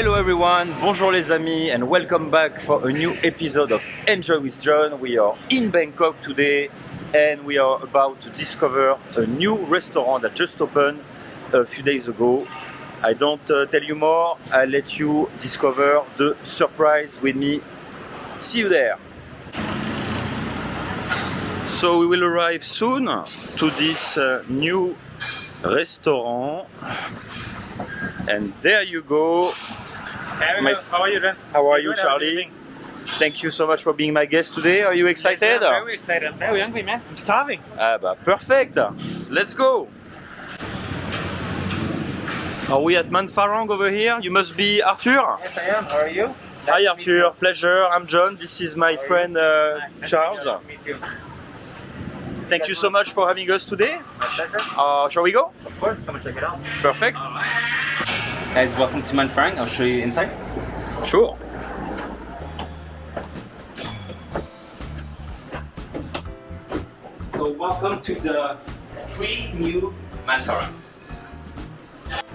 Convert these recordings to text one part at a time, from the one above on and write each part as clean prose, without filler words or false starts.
Hello everyone, bonjour les amis, and welcome back for a new episode of Enjoy with John. We are in Bangkok today and we are about to discover a new restaurant that just opened a few days ago. I don't tell you more, I'll let you discover the surprise with me. See you there. So we will arrive soon to this new restaurant. And there you go. How are you, Dan? How are you, Charlie? Thank you so much for being my guest today. Are you excited? Yes, I'm very excited. I'm very hungry, man. I'm starving. Perfect. Let's go. Are we at Manfaren over here? You must be Arthur? Yes, I am. How are you? Hi, Arthur. Pleasure. I'm John. This is my friend Charles. Nice to meet you. Thank you so much for having us today. My pleasure. Shall we go? Of course, come and check it out. Perfect. Guys, welcome to Manfaren. I'll show you inside. Sure. So welcome to the pre-new Manfaren.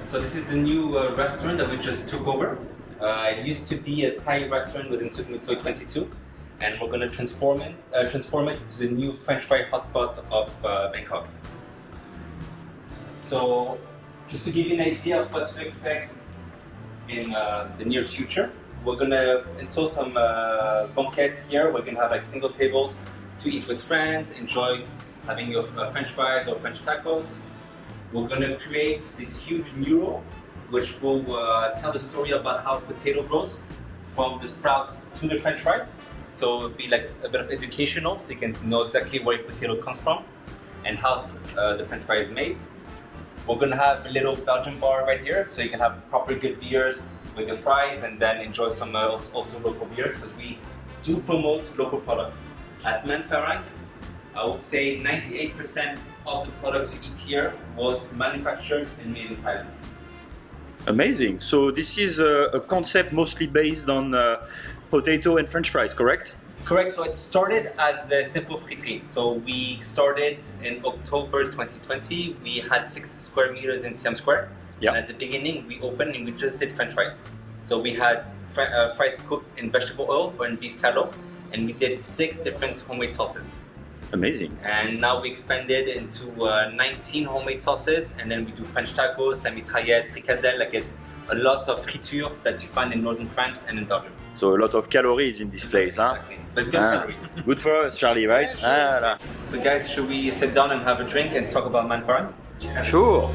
So this is the new restaurant that we just took over. It used to be a Thai restaurant within Mitraillette 22, and we're going to transform it to the new French fry hotspot of Bangkok. So just to give you an idea of what to expect in the near future, we're going to install some banquettes here. We're going to have like single tables to eat with friends, enjoy having your French fries or French tacos. We're going to create this huge mural which will tell the story about how potato grows from the sprout to the French fry. So it'll be like a bit of educational, so you can know exactly where your potato comes from and how the French fry is made. We're going to have a little Belgian bar right here, so you can have proper good beers with your fries and then enjoy some also local beers, because we do promote local products. At Manfaren, I would say 98% of the products you eat here was manufactured and made in Thailand. Amazing. So this is a concept mostly based on potato and French fries, correct? Correct. So it started as a simple friterie. So we started in October 2020. We had 6 square meters in Siam Square. Yeah. And at the beginning, we opened and we just did French fries. So we had fries cooked in vegetable oil or in beef tallow, and we did 6 different homemade sauces. Amazing. And now we expanded into 19 homemade sauces, and then we do French tacos, la mitraillette, fricadelle. Like, it's a lot of friture that you find in northern France and in Belgium. So a lot of calories in this place, huh? Exactly. But good calories. Good for us, Charlie, right? Yeah, sure. So guys, should we sit down and have a drink and talk about Manfaren? Sure.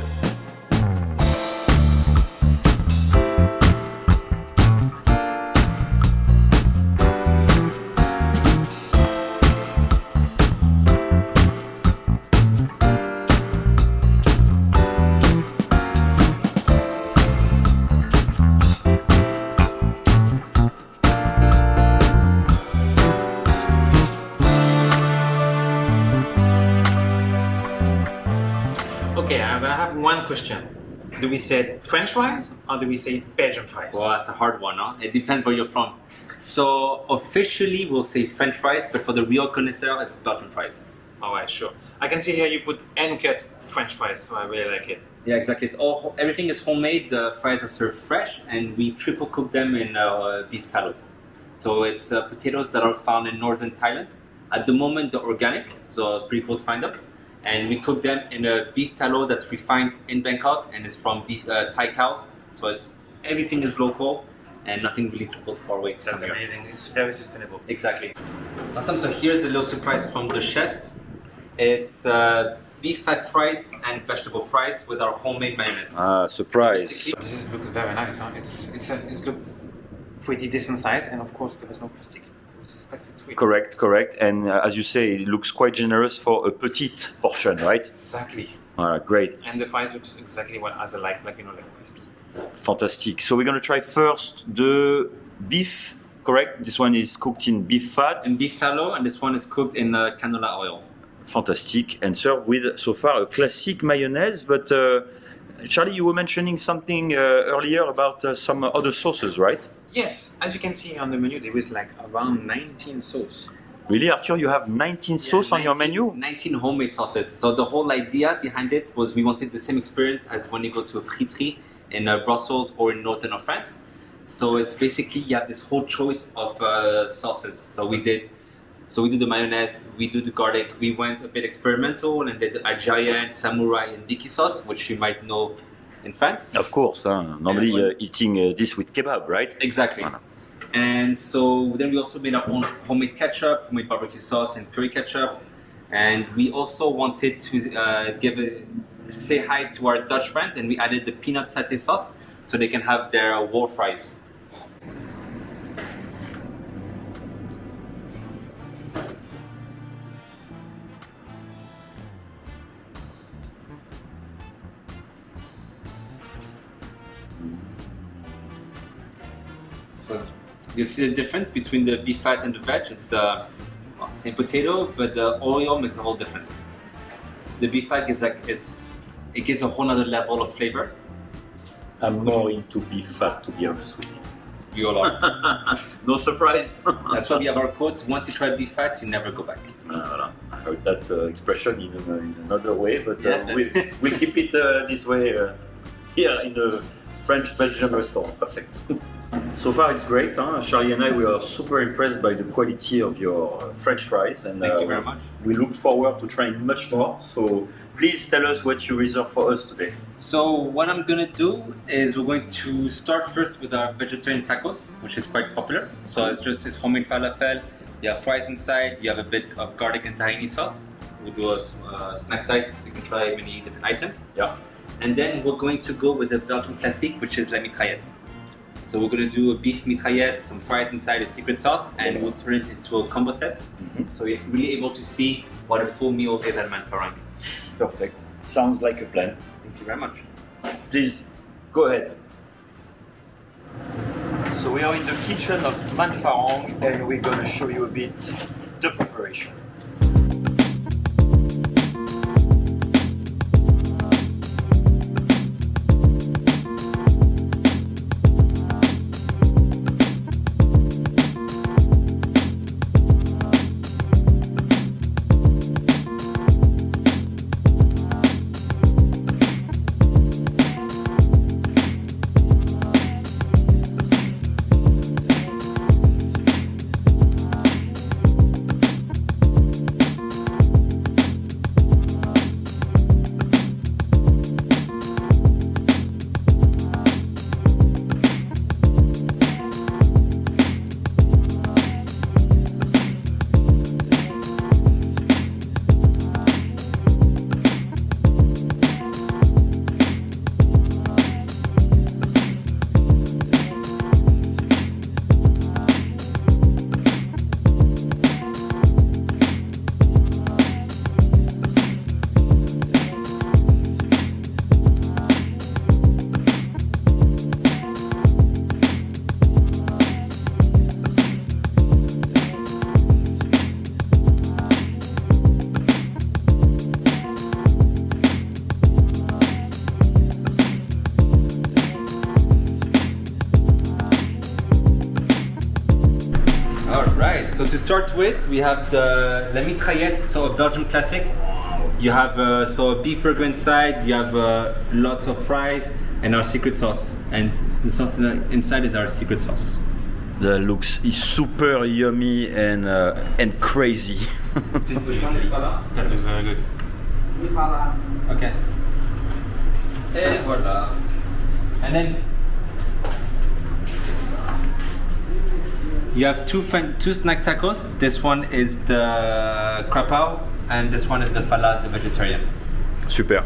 Okay, I'm gonna have one question. Do we say French fries or do we say Belgian fries? Well, that's a hard one, huh? It depends where you're from. So officially, we'll say French fries, but for the real connoisseur, it's Belgian fries. Alright, sure. I can see here you put uncut French fries, so I really like it. Yeah, exactly. It's all everything is homemade. The fries are served fresh, and we triple cook them in beef tallow. So it's potatoes that are found in northern Thailand. At the moment, they're organic, so it's pretty cool to find them. And we cook them in a beef tallow that's refined in Bangkok, and it's from Thai cows. So everything is local, and nothing really traveled far away. That's amazing. It's very sustainable. Exactly. Awesome. So here's a little surprise from the chef. It's beef fat fries and vegetable fries with our homemade mayonnaise. Surprise. This looks very nice, huh? It's look pretty decent size, and of course there is no plastic. This is plastic free. Correct. And as you say, it looks quite generous for a petite portion, right? Exactly. Great. And the fries looks exactly what as I like crispy. Fantastic. So we're going to try first the beef, correct? This one is cooked in beef fat. In beef tallow, and this one is cooked in canola oil. Fantastic. And served with, so far, a classic mayonnaise. But Charlie, you were mentioning something earlier about some other sauces, right? Yes, as you can see on the menu, there is like around 19 sauces. Really, Arthur, you have 19 sauce on your menu? 19 homemade sauces. So the whole idea behind it was we wanted the same experience as when you go to a friterie in Brussels or in northern France. So it's basically you have this whole choice of sauces. So we do the mayonnaise, we do the garlic. We went a bit experimental and did the Algerian, samurai, and Diki sauce, which you might know in France. Of course, normally eating this with kebab, right? Exactly. And so then we also made our own homemade ketchup, homemade barbecue sauce, and curry ketchup. And we also wanted to say hi to our Dutch friends, and we added the peanut satay sauce so they can have their wall fries. So you see the difference between the beef fat and the veg. It's same potato, but the oil makes a whole difference. The beef fat gives it gives a whole other level of flavor. I'm more into beef fat, to be honest with you. You all are. No surprise. That's why we have our quote: once you try beef fat, you never go back. Voilà. I heard that expression in another way, but Yes, we'll keep it this way here in the French-Belgian restaurant. Perfect. So far it's great. Charlie and I, we are super impressed by the quality of your French fries, and Thank you very much. we look forward to trying much more. So please tell us what you reserve for us today. So what I'm gonna do is we're going to start first with our vegetarian tacos, which is quite popular. So it's homemade falafel. You have fries inside. You have a bit of garlic and tahini sauce. We'll do a snack side, so you can try many different items. Yeah. And then we're going to go with the Belgian classic, which is la mitraillette. So we're going to do a beef mitraillette, some fries inside, a secret sauce, and we'll turn it into a combo set. So you're really able to see what a full meal is at Manfaren. Perfect. Sounds like a plan. Thank you very much. Please, go ahead. So we are in the kitchen of Manfaren, and we're going to show you a bit the preparation. So to start with, we have the la mitraillette, so a Belgian classic. You have a beef burger inside, you have lots of fries, and our secret sauce. And the sauce inside is our secret sauce. That looks super yummy and crazy. That looks very good. Okay. Et voilà. And then you have two snack tacos. This one is the krapau, and this one is the fala, the vegetarian. Super.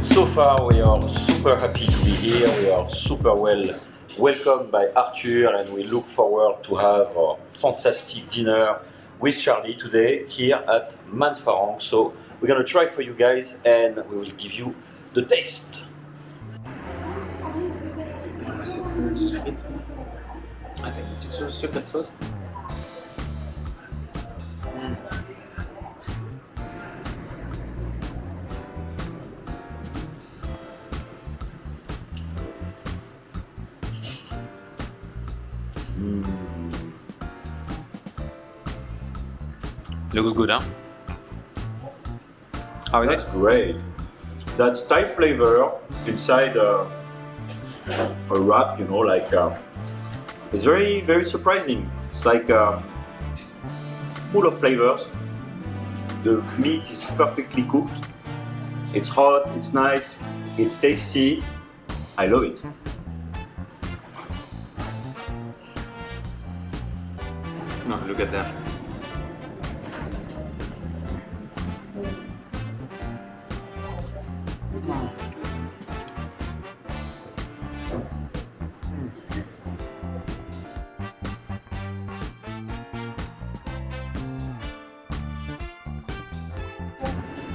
So far, we are super happy to be here. We are super welcomed by Arthur, and we look forward to have a fantastic dinner with Charlie today here at Manfaren. So we're gonna try for you guys and we will give you the taste. Avec une petite sauce sucre sauce. Looks good, huh? How is That's it? great. That's Thai flavor inside a wrap, you know, like it's very surprising. It's like full of flavors. The meat is perfectly cooked. It's hot, it's nice, it's tasty. I love it. No, look at that.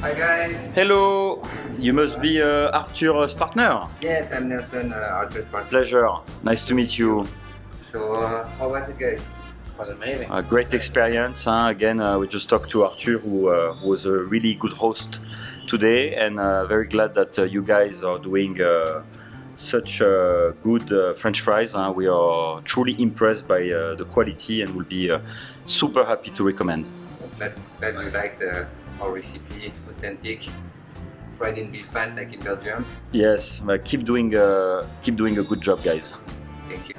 Hi guys. Hello, you must be Arthur's partner. Yes, I'm Nelson, Arthur's partner. Pleasure, nice to meet you. So, how was it, guys? It was amazing. A great experience. Huh? Again, we just talked to Arthur, who was a really good host today, and very glad that you guys are doing such good French fries. Huh? We are truly impressed by the quality, and will be super happy to recommend. Glad you liked our recipe, authentic, fried in beef fat like in Belgium. Yes, keep doing a good job, guys. Thank you.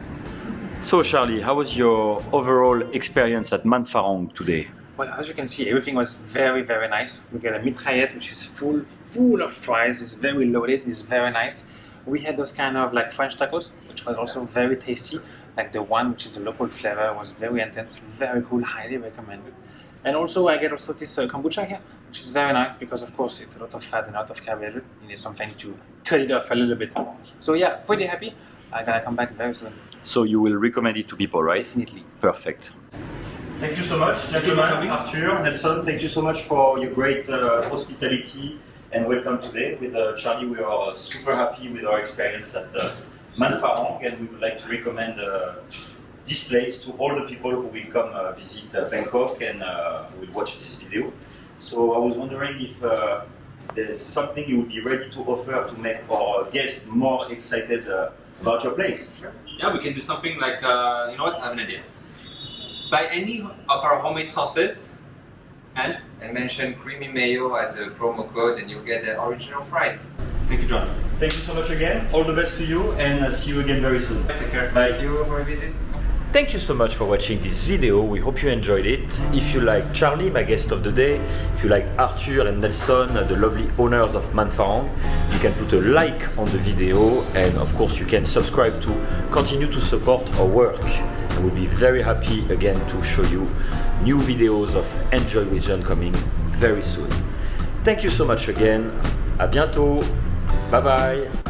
So, Charlie, how was your overall experience at Manfaren today? Well, as you can see, everything was very, very nice. We got a mitraillette, which is full of fries. It's very loaded. It's very nice. We had those kind of like French tacos, which was also very tasty. Like the one, which is the local flavor, was very intense, very cool, highly recommended. And also, I get also this kombucha here, which is very nice because, of course, it's a lot of fat and a lot of carbohydrate. You need something to cut it off a little bit. So yeah, pretty happy. I'm gonna come back very soon. So you will recommend it to people, right? Definitely. Perfect. Thank you so much, gentlemen. Arthur, Nelson, thank you so much for your great hospitality and welcome today. With Charlie, we are super happy with our experience at Manfaren, and we would like to recommend this place to all the people who will come visit Bangkok and will watch this video. So I was wondering if there's something you would be ready to offer to make our guests more excited about your place. Yeah, we can do something like, you know what, I have an idea. Buy any of our homemade sauces and mention creamy mayo as a promo code and you'll get the original fries. thank you, John. Thank you so much again. All the best to you and see you again very soon. Take care. Bye. Thank you for a visit. Thank you so much for watching this video. We hope you enjoyed it. If you like Charlie, my guest of the day, if you liked Arthur and Nelson, the lovely owners of Manfaren, you can put a like on the video, and of course you can subscribe to continue to support our work. I will be very happy again to show you new videos of Enjoy with John coming very soon. Thank you so much again. À bientôt. Bye bye.